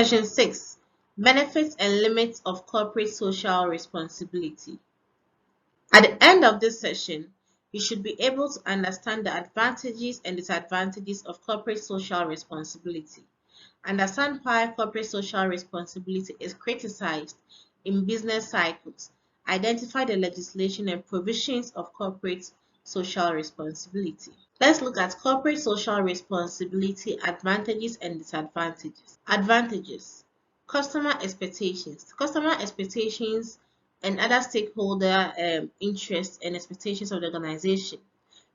Section 6. Benefits and limits of corporate social responsibility. At the end of this session, you should be able to understand the advantages and disadvantages of corporate social responsibility. Understand why corporate social responsibility is criticized in business cycles. Identify the legislation and provisions of corporate social responsibility. Let's look at corporate social responsibility advantages and disadvantages. Advantages. Customer expectations. Customer expectations and other stakeholder interests and expectations of the organization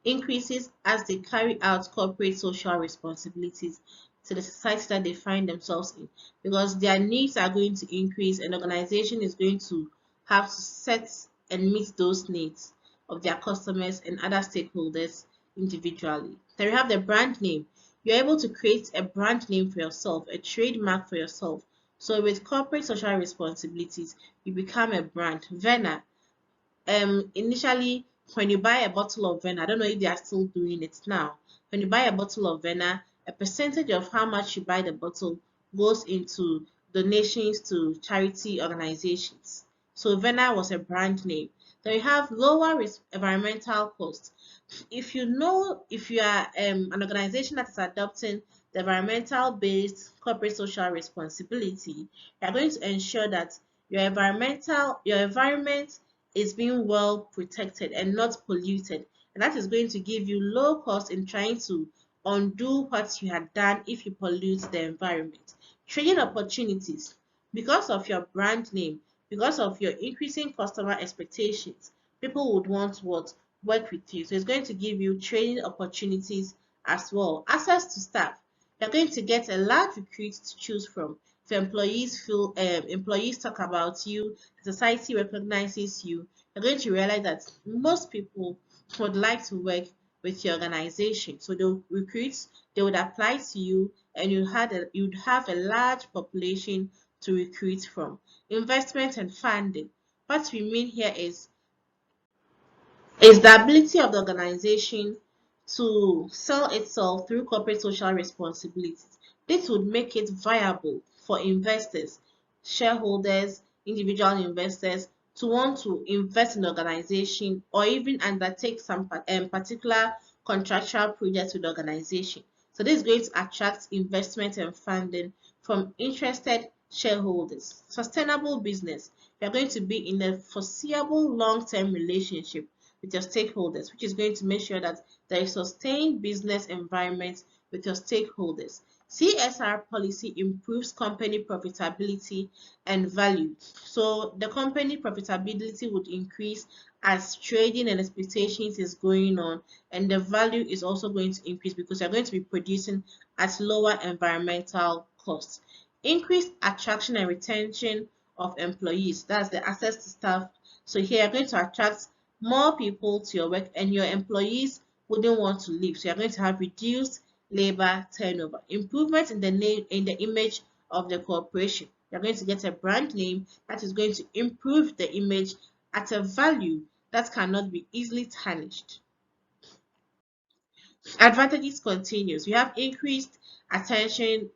increases as they carry out corporate social responsibilities to the society that they find themselves in, because their needs are going to increase and the organization is going to have to set and meet those needs of their customers and other stakeholders individually. Then you have the brand name. You're able to create a brand name for yourself, a trademark for yourself. So with corporate social responsibilities, you become a brand. Vena. Initially, when you buy a bottle of Vena, I don't know if they are still doing it now. When you buy a bottle of Vena, a percentage of how much you buy the bottle goes into donations to charity organizations. So Vena was a brand name. Then you have lower environmental costs. If you are an organization that is adopting the environmental based corporate social responsibility, you are going to ensure that your environment is being well protected and not polluted, and that is going to give you low cost in trying to undo what you had done if you pollute the environment. Trading opportunities. Because of your brand name, because of your increasing customer expectations, people would want to work with you. So it's going to give you training opportunities as well. Access to staff. You're going to get a large recruit to choose from. If employees talk about you, society recognizes you, you're going to realize that most people would like to work with your organization. So the recruits, they would apply to you, and you'd have a large population to recruit from. Investment and funding. What we mean here is the ability of the organization to sell itself through corporate social responsibilities. This would make it viable for investors, shareholders, individual investors to want to invest in the organization or even undertake some particular contractual projects with the organization. So this is going to attract investment and funding from interested shareholders. Sustainable business. You are going to be in a foreseeable long-term relationship with your stakeholders, which is going to make sure that there is sustained business environment with your stakeholders. CSR policy improves company profitability and value. So the company profitability would increase as trading and expectations is going on, and the value is also going to increase because you're going to be producing at lower environmental costs. Increased attraction and retention of employees. That's the access to staff. So here you're going to attract more people to your work and your employees wouldn't want to leave. So you're going to have reduced labor turnover. Improvement in the image of the corporation. You're going to get a brand name that is going to improve the image at a value that cannot be easily tarnished. Advantages continues. You have increased attention,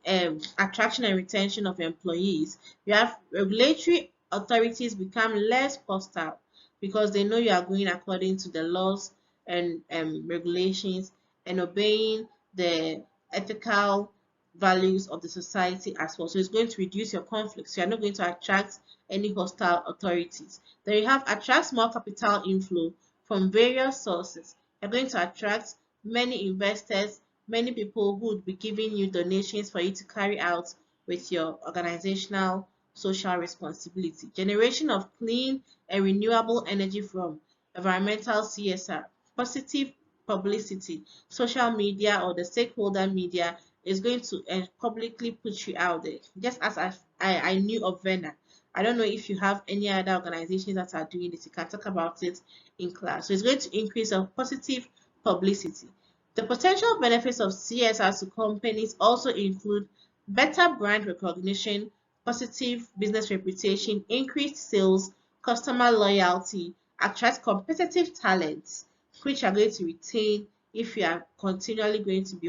attraction and retention of employees. You have regulatory authorities become less hostile because they know you are going according to the laws and regulations and obeying the ethical values of the society as well. So it's going to reduce your conflicts. So you're not going to attract any hostile authorities. Then you have attract more capital inflow from various sources. You're going to attract many investors, many people who would be giving you donations for you to carry out with your organizational social responsibility. Generation of clean and renewable energy from environmental CSR. Positive publicity. Social media or the stakeholder media is going to publicly put you out there. Just as I knew of Vena. I don't know if you have any other organizations that are doing this. You can talk about it in class. So it's going to increase a positive publicity. The potential benefits of CSR to companies also include better brand recognition, positive business reputation, increased sales, customer loyalty, attract competitive talents, which are going to retain if you are continually going to be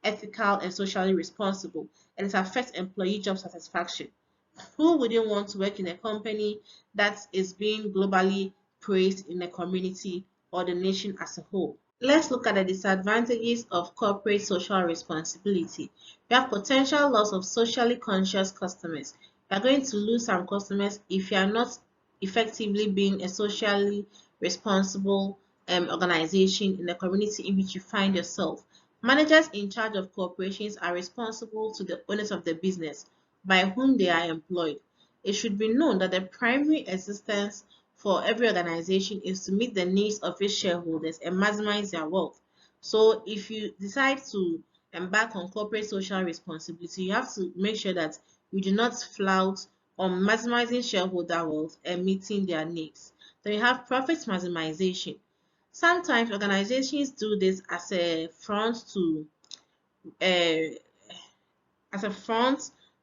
ethical, and socially responsible, and it affects employee job satisfaction. Who wouldn't want to work in a company that is being globally praised in the community or the nation as a whole? Let's look at the disadvantages of corporate social responsibility. You have potential loss of socially conscious customers. You are going to lose some customers if you are not effectively being a socially responsible organization in the community in which you find yourself. Managers in charge of corporations are responsible to the owners of the business by whom they are employed. It should be known that the primary existence for every organization is to meet the needs of its shareholders and maximize their wealth. So if you decide to embark on corporate social responsibility, you have to make sure that you do not flout on maximizing shareholder wealth and meeting their needs. Then you have profit maximization. Sometimes organizations do this uh, as a front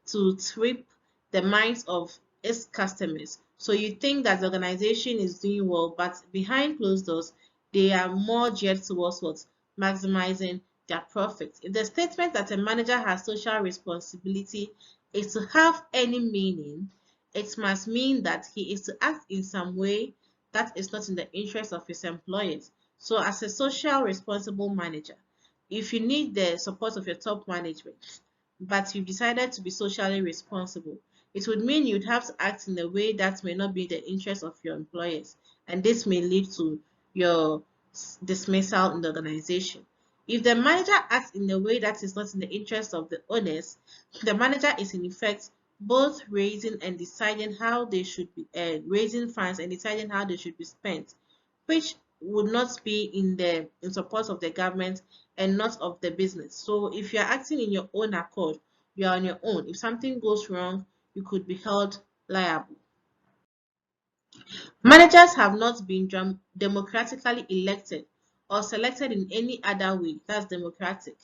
to trip the minds of its customers. So you think that the organization is doing well, but behind closed doors, they are more geared towards what? Maximizing their profits. If the statement that a manager has social responsibility is to have any meaning, it must mean that he is to act in some way that is not in the interest of his employers. So as a social responsible manager, if you need the support of your top management, but you've decided to be socially responsible, it would mean you'd have to act in a way that may not be the interest of your employers, and this may lead to your dismissal in the organization. If the manager acts in a way that is not in the interest of the owners, the manager is in effect both raising and deciding how they should be raising funds and deciding how they should be spent, which would not be in support of the government and not of the business. So if you're acting in your own accord, you're on your own. If something goes wrong, you could be held liable. Managers have not been democratically elected or selected in any other way, that's democratic,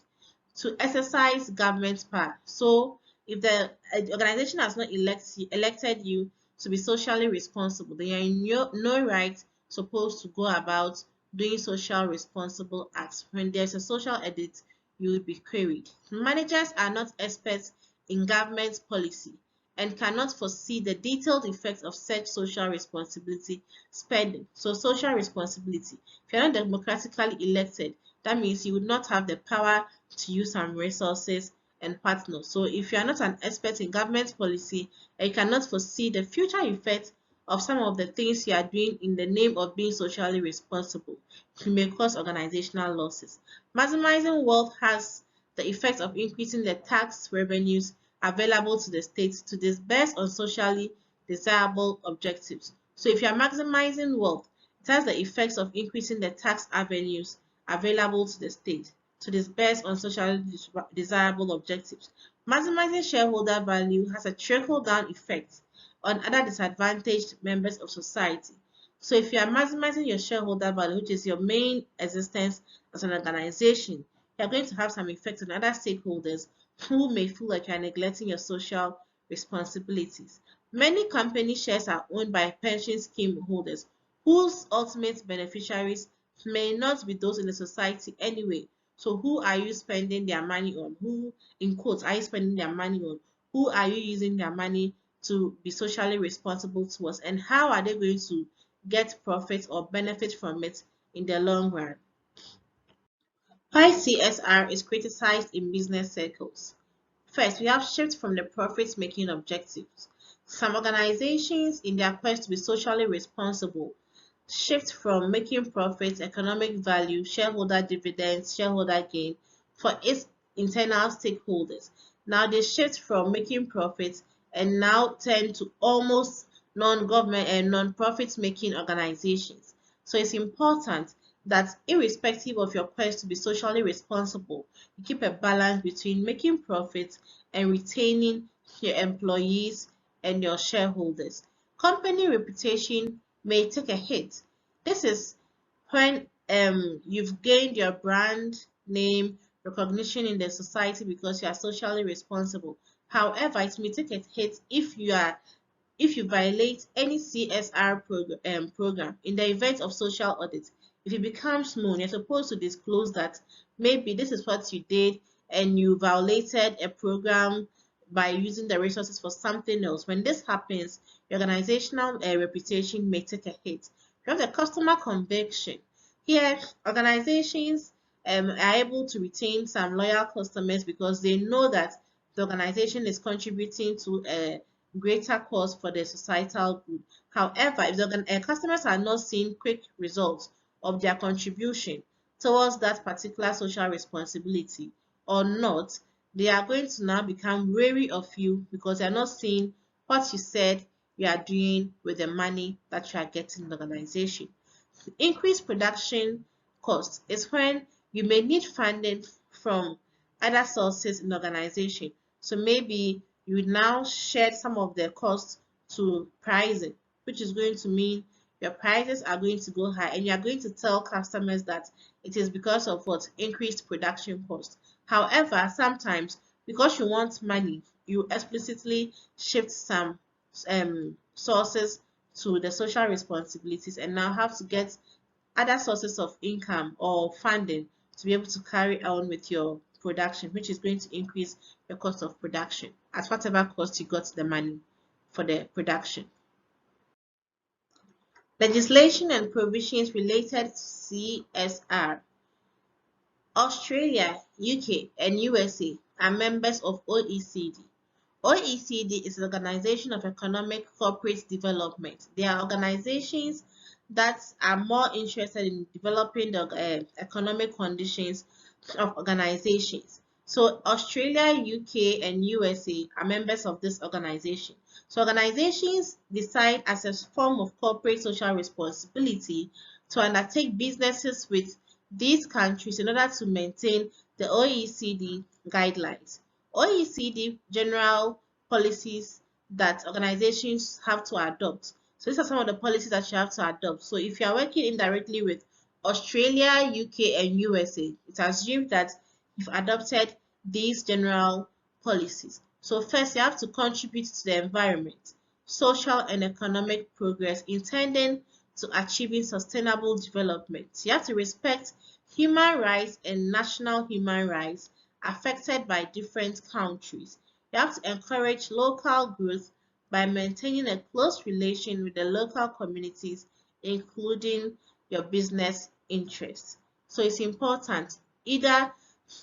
to exercise government power. So if the organization has not elected you to be socially responsible, then you're in no right supposed to go about doing social responsible acts. When there's a social audit, you will be queried. Managers are not experts in government policy and cannot foresee the detailed effects of such social responsibility spending. So social responsibility, if you're not democratically elected, that means you would not have the power to use some resources and partners. So if you are not an expert in government policy and you cannot foresee the future effects of some of the things you are doing in the name of being socially responsible, it may cause organizational losses. Maximizing wealth has the effect of increasing the tax revenues available to the state to disburse on socially desirable objectives. So if you are maximizing wealth, it has the effects of increasing the tax avenues available to the state to disburse on socially desirable objectives. Maximizing shareholder value has a trickle-down effect on other disadvantaged members of society. So if you are maximizing your shareholder value, which is your main existence as an organization, you are going to have some effect on other stakeholders who may feel like you are neglecting your social responsibilities. Many company shares are owned by pension scheme holders whose ultimate beneficiaries may not be those in the society anyway. So who are you spending their money on? Who, in quotes, are you spending their money on? Who are you using their money to be socially responsible towards? And how are they going to get profit or benefit from it in the long run? Why CSR is criticized in business circles. First, we have shift from the profit-making objectives. Some organizations, in their quest to be socially responsible, shift from making profits, economic value, shareholder dividends, shareholder gain for its internal stakeholders. Now they shift from making profits and now tend to almost non-government and non-profit making organizations. So it's important that irrespective of your quest to be socially responsible, you keep a balance between making profits and retaining your employees and your shareholders. Company reputation may take a hit. This is when you've gained your brand name recognition in the society because you are socially responsible. However, it may take a hit if you violate any CSR program in the event of social audit. If it becomes known, you're supposed to disclose that maybe this is what you did and you violated a program by using the resources for something else. When this happens, your organizational reputation may take a hit. You have the customer conviction. Here, organizations are able to retain some loyal customers because they know that the organization is contributing to a greater cause for the societal good. However, if the customers are not seeing quick results of their contribution towards that particular social responsibility or not, they are going to now become wary of you because they are not seeing what you said you are doing with the money that you are getting in the organization. Increased production cost is when you may need funding from other sources in the organization. So maybe you now share some of the costs to pricing, which is going to mean your prices are going to go high and you are going to tell customers that it is because of what increased production cost. However, sometimes because you want money, you explicitly shift some sources to the social responsibilities and now have to get other sources of income or funding to be able to carry on with your production, which is going to increase your cost of production at whatever cost you got the money for the production. Legislation and provisions related to CSR. Australia, UK, and USA are members of OECD. OECD is an organization of economic corporate development. They are organizations that are more interested in developing the economic conditions of organizations. So Australia, UK, and USA are members of this organization. So organizations decide as a form of corporate social responsibility to undertake businesses with these countries in order to maintain the OECD guidelines. OECD general policies that organizations have to adopt. So these are some of the policies that you have to adopt. So if you are working indirectly with Australia, UK, and USA, it's assumed that you've adopted these general policies. So first, you have to contribute to the environment, social and economic progress intending to achieving sustainable development. You have to respect human rights and national human rights affected by different countries. You have to encourage local growth by maintaining a close relation with the local communities, including your business interests. So it's important either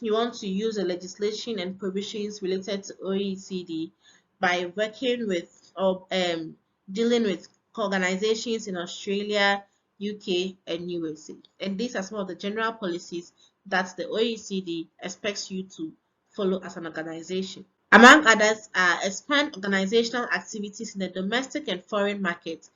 you want to use the legislation and provisions related to OECD by working with or dealing with organizations in Australia, UK, and USA. And these are some of the general policies that the OECD expects you to follow as an organization. Among others are expand organizational activities in the domestic and foreign markets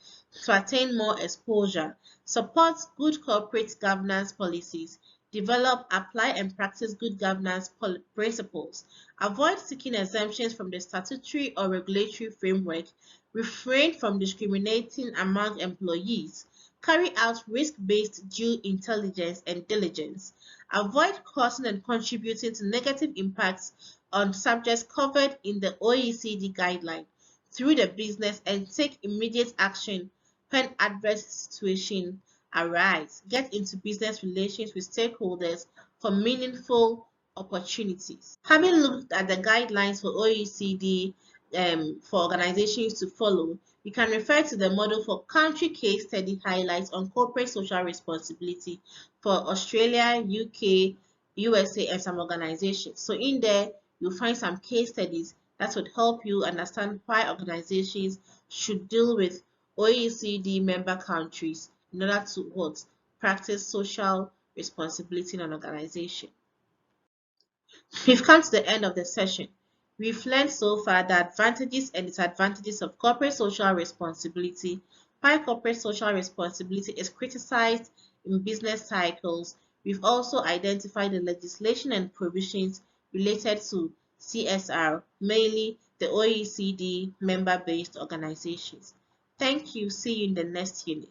to attain more exposure, support good corporate governance policies, develop, apply, and practice good governance principles, avoid seeking exemptions from the statutory or regulatory framework, refrain from discriminating among employees, carry out risk-based due intelligence and diligence, avoid causing and contributing to negative impacts on subjects covered in the OECD guideline through the business and take immediate action when adverse situations arise. Get into business relations with stakeholders for meaningful opportunities. Having looked at the guidelines for OECD for organizations to follow, you can refer to the model for country case study highlights on corporate social responsibility for Australia, UK, USA, and some organizations. So in there, you'll find some case studies that would help you understand why organizations should deal with OECD member countries in order to what? Practice social responsibility in an organization. We've come to the end of the session. We've learned so far the advantages and disadvantages of corporate social responsibility, why corporate social responsibility is criticized in business cycles. We've also identified the legislation and provisions related to CSR, mainly the OECD member-based organizations. Thank you. See you in the next unit.